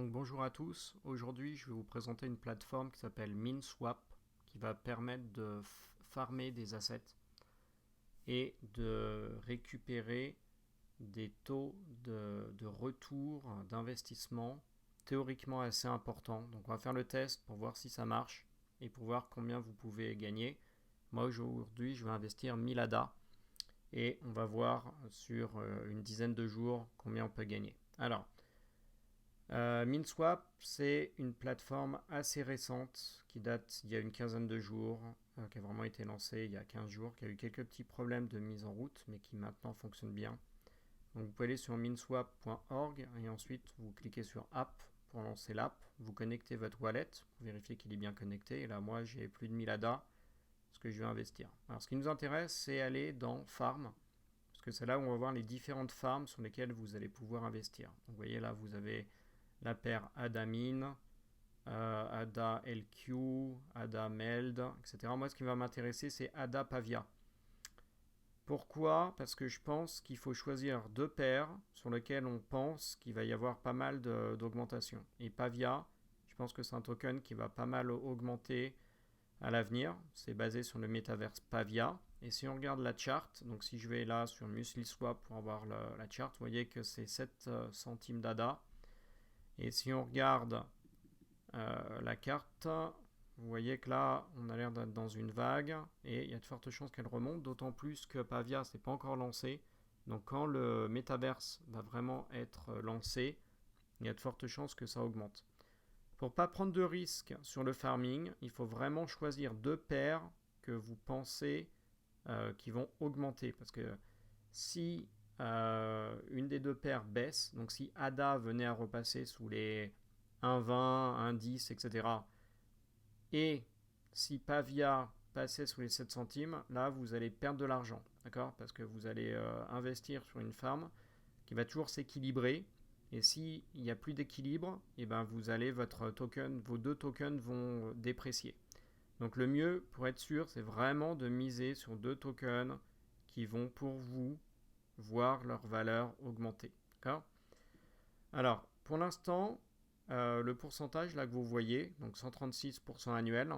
Donc bonjour à tous, aujourd'hui je vais vous présenter une plateforme qui s'appelle MinSwap qui va permettre de farmer des assets et de récupérer des taux de retour d'investissement théoriquement assez importants. Donc on va faire le test pour voir si ça marche et pour voir combien vous pouvez gagner. Moi aujourd'hui je vais investir 1000 ADA et on va voir sur une dizaine de jours combien on peut gagner. Alors MinSwap, c'est une plateforme assez récente qui date d'il y a une quinzaine de jours, qui a vraiment été lancée il y a 15 jours, qui a eu quelques petits problèmes de mise en route, mais qui maintenant fonctionne bien. Donc vous pouvez aller sur minswap.org et ensuite vous cliquez sur App pour lancer l'app. Vous connectez votre wallet pour vérifier qu'il est bien connecté. Et là, moi, j'ai plus de 1000 ADA, ce que je vais investir. Alors, ce qui nous intéresse, c'est aller dans Farm, parce que c'est là où on va voir les différentes farms sur lesquelles vous allez pouvoir investir. Donc, vous voyez là, vous avez la paire ADA-Min, ADA-LQ, ADA-MELD, etc. Moi, ce qui va m'intéresser, c'est ADA-Pavia. Pourquoi? Parce que je pense qu'il faut choisir deux paires sur lesquelles on pense qu'il va y avoir pas mal d'augmentation. Et Pavia, je pense que c'est un token qui va pas mal augmenter à l'avenir. C'est basé sur le métaverse Pavia. Et si on regarde la charte, donc si je vais là sur MusliSwap pour avoir la charte, vous voyez que c'est 7 centimes d'ADA. Et si on regarde la carte, vous voyez que là, on a l'air d'être dans une vague et il y a de fortes chances qu'elle remonte, d'autant plus que Pavia, c'est pas encore lancé. Donc quand le Metaverse va vraiment être lancé, il y a de fortes chances que ça augmente. Pour ne pas prendre de risques sur le farming, il faut vraiment choisir deux paires que vous pensez qui vont augmenter. Parce que si une des deux paires baisse, donc si ADA venait à repasser sous les 1,20, 1,10, etc., et si Pavia passait sous les 7 centimes, là vous allez perdre de l'argent, d'accord? Parce que vous allez investir sur une farm qui va toujours s'équilibrer. Et s'il n'y a plus d'équilibre, et ben vous allez votre token, vos deux tokens vont déprécier. Donc le mieux pour être sûr, c'est vraiment de miser sur deux tokens qui vont pour vous voir leur valeur augmenter. D'accord? Alors pour l'instant, le pourcentage là que vous voyez, donc 136% annuel,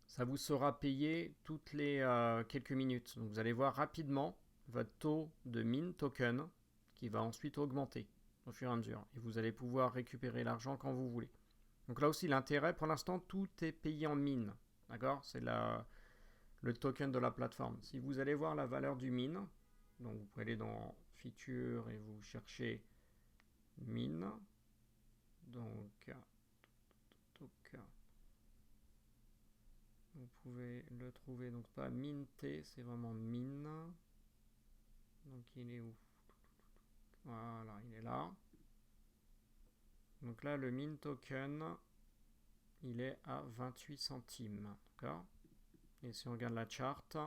ça vous sera payé toutes les quelques minutes. Donc vous allez voir rapidement votre taux de min token qui va ensuite augmenter au fur et à mesure. Et vous allez pouvoir récupérer l'argent quand vous voulez. Donc là aussi, l'intérêt, pour l'instant, tout est payé en min. D'accord? C'est le token de la plateforme. Si vous allez voir la valeur du min, donc vous pouvez aller dans Feature et vous cherchez min. Donc, vous pouvez le trouver, donc pas minté, c'est vraiment min. Donc il est où? Voilà, il est là. Donc là, le min token, il est à 28 centimes. D'accord? Et si on regarde la charte,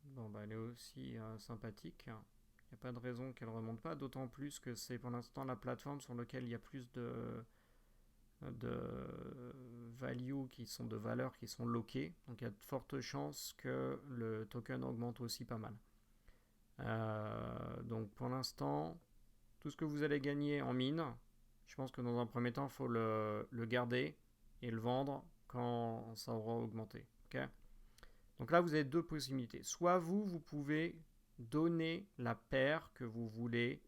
bon, bah, elle est aussi sympathique. Il n'y a pas de raison qu'elle ne remonte pas, d'autant plus que c'est pour l'instant la plateforme sur laquelle il y a plus de value qui sont de valeurs qui sont loquées. Donc il y a de fortes chances que le token augmente aussi pas mal. Donc pour l'instant, tout ce que vous allez gagner en mine, je pense que dans un premier temps, il faut le garder et le vendre quand ça aura augmenté. Okay? Donc là, vous avez deux possibilités. Soit vous pouvez donner la paire que vous voulez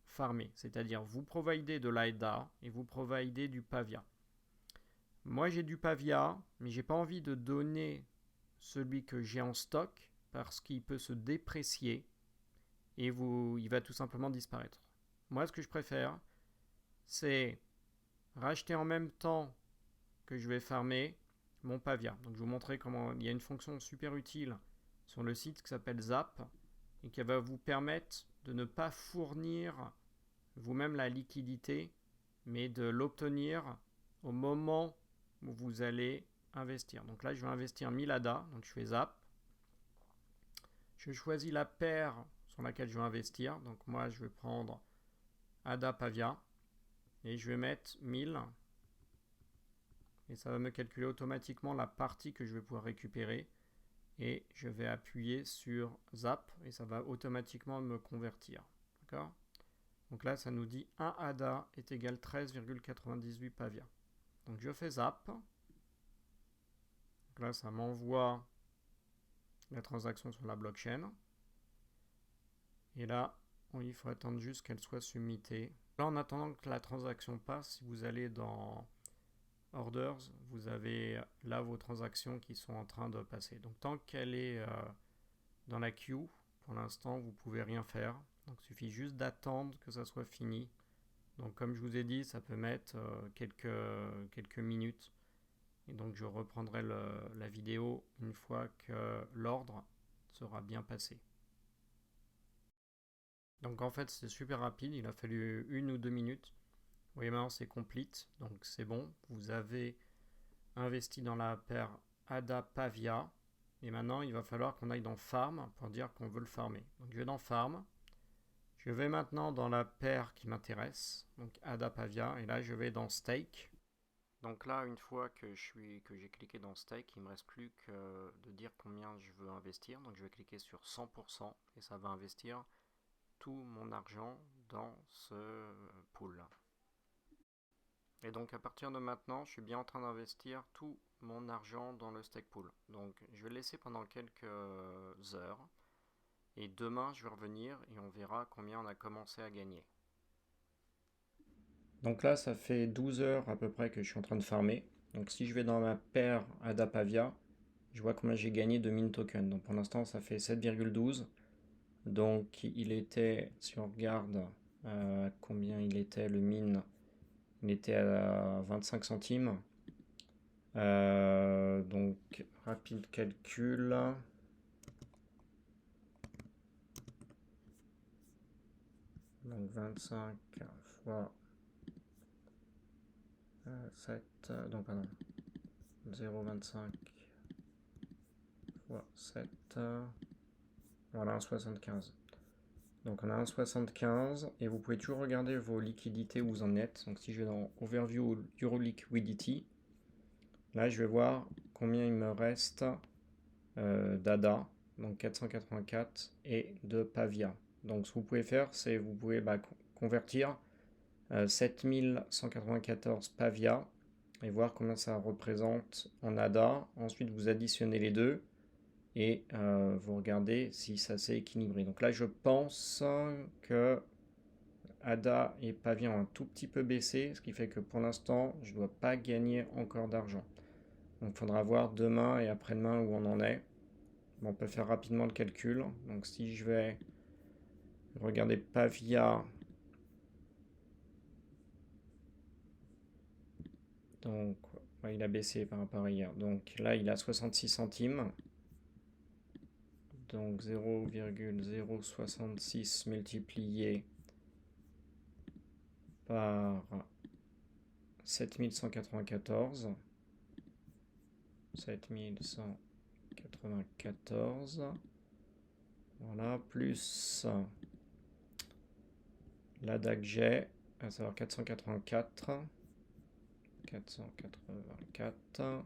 farmer. C'est-à-dire, vous providez de l'AIDA et vous providez du Pavia. Moi, j'ai du Pavia, mais j'ai pas envie de donner celui que j'ai en stock parce qu'il peut se déprécier et il va tout simplement disparaître. Moi, ce que je préfère, c'est racheter en même temps que je vais farmer mon Pavia. Donc, je vais vous montrer comment il y a une fonction super utile sur le site qui s'appelle Zap et qui va vous permettre de ne pas fournir vous-même la liquidité, mais de l'obtenir au moment où vous allez investir. Donc là, je vais investir 1000 ADA, donc je fais Zap. Je choisis la paire sur laquelle je vais investir. Donc moi, je vais prendre ADA Pavia et je vais mettre 1000 et ça va me calculer automatiquement la partie que je vais pouvoir récupérer et je vais appuyer sur Zap et ça va automatiquement me convertir. D'accord? Donc là, ça nous dit 1 ADA est égal 13,98 Pavia. Donc je fais zap. Donc là, ça m'envoie la transaction sur la blockchain. Et là, il faut attendre juste qu'elle soit submittée. Là, en attendant que la transaction passe, si vous allez dans Orders, vous avez là vos transactions qui sont en train de passer. Donc tant qu'elle est dans la queue, pour l'instant, vous ne pouvez rien faire. Donc il suffit juste d'attendre que ça soit fini. Donc comme je vous ai dit, ça peut mettre quelques minutes. Et donc je reprendrai la vidéo une fois que l'ordre sera bien passé. Donc en fait c'est super rapide, il a fallu 1 ou 2 minutes. Vous voyez maintenant c'est complete, donc c'est bon. Vous avez investi dans la paire ADA Pavia. Et maintenant il va falloir qu'on aille dans Farm pour dire qu'on veut le farmer. Donc je vais dans Farm. Je vais maintenant dans la paire qui m'intéresse, donc ADA Pavia, et là je vais dans Stake. Donc là, une fois que j'ai cliqué dans Stake, il ne me reste plus que de dire combien je veux investir. Donc je vais cliquer sur 100% et ça va investir tout mon argent dans ce pool. Et donc à partir de maintenant, je suis bien en train d'investir tout mon argent dans le stake pool. Donc je vais le laisser pendant quelques heures. Et demain, je vais revenir et on verra combien on a commencé à gagner. Donc là, ça fait 12 heures à peu près que je suis en train de farmer. Donc si je vais dans ma paire ADA Pavia, je vois combien j'ai gagné de min token. Donc pour l'instant, ça fait 7,12. Donc il était, si on regarde combien il était le min, il était à 25 centimes. Donc rapide calcul. Donc 25 fois 7, donc pardon, 0,25 fois 7, voilà, 1,75. Donc on a 1,75 et vous pouvez toujours regarder vos liquidités où vous en êtes. Donc si je vais dans Overview Euro Liquidity, là je vais voir combien il me reste d'ADA, donc 484, et de Pavia. Donc ce que vous pouvez faire, c'est vous pouvez convertir 7194 Pavia et voir combien ça représente en ADA. Ensuite, vous additionnez les deux et vous regardez si ça s'est équilibré. Donc là, je pense que ADA et Pavia ont un tout petit peu baissé, ce qui fait que pour l'instant, je ne dois pas gagner encore d'argent. Donc il faudra voir demain et après-demain où on en est. Bon, on peut faire rapidement le calcul. Donc si je vais regarder Pavia, donc ouais, il a baissé par rapport à hier. Donc là, il a 66 centimes. Donc 0,066 multiplié par 7194. 7194. Voilà, plus la DAG, à savoir 484. 484.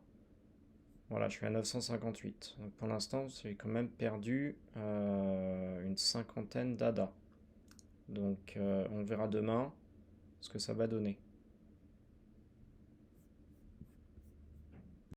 Voilà, je suis à 958. Donc pour l'instant, j'ai quand même perdu une cinquantaine d'ADA. Donc on verra demain ce que ça va donner.